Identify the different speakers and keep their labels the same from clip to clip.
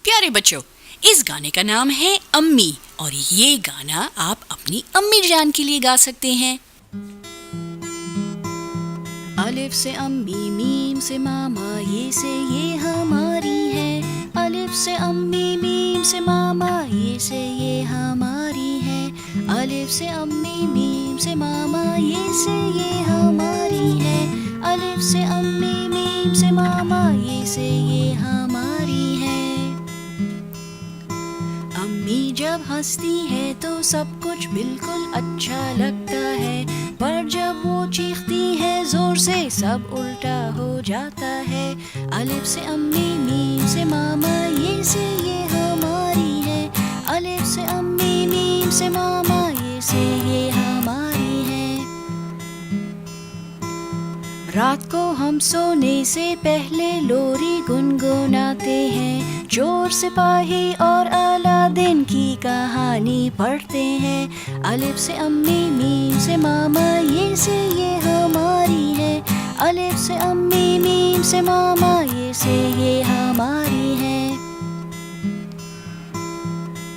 Speaker 1: प्यारे बच्चों, इस गाने का नाम है अम्मी और ये गाना आप अपनी अम्मी जान के लिए गा सकते हैं। अलिफ से अम्मी, मीम से मामा, ये से ये हमारी है। अलिफ से अम्मी, मीम से मामा, ये से ये हमारी है। अलिफ से अम्मी, मीम से मामा, ये से ये हमारी है। अलिफ से अम्मी, मीम से मामा, ये से ये हमारी है। अम्मी जब हंसती है तो सब कुछ बिल्कुल अच्छा लगता है, पर जब वो चीखती है जोर से सब उल्टा हो जाता है। अलिफ से अम्मी, मीम से मामा, ये से ये हमारी है। अलिफ से अम्मी, मीम से मामा, ये से ये हमारी है। रात को हम सोने से पहले लोरी गुनगुनाते हैं, चोर सिपाही और अलादीन की कहानी पढ़ते हैं। अलिफ से अम्मी, मीम से मामा, ये से ये हमारी है। अलिफ से अम्मी, मीम से मामा, ये से ये हमारी है।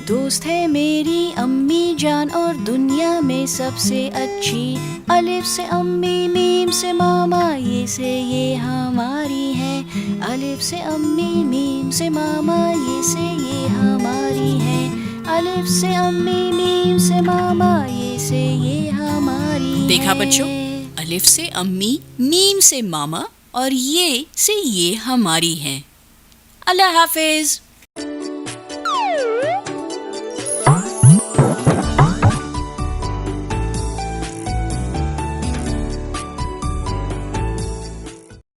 Speaker 1: दोस्त है मेरी अम्मी जान और दुनिया में सबसे अच्छी। अलिफ से अम्मी, मीम से मामा, ये से ये हमारी है। अलिफ से अम्मी, मीम से मामा, ये से ये हमारी है। अलिफ से अम्मी, मीम से मामा, ये से ये हमारी है। देखा बच्चों, अलिफ से अम्मी, मीम से मामा और ये से ये हमारी है। अल्लाह हाफिज।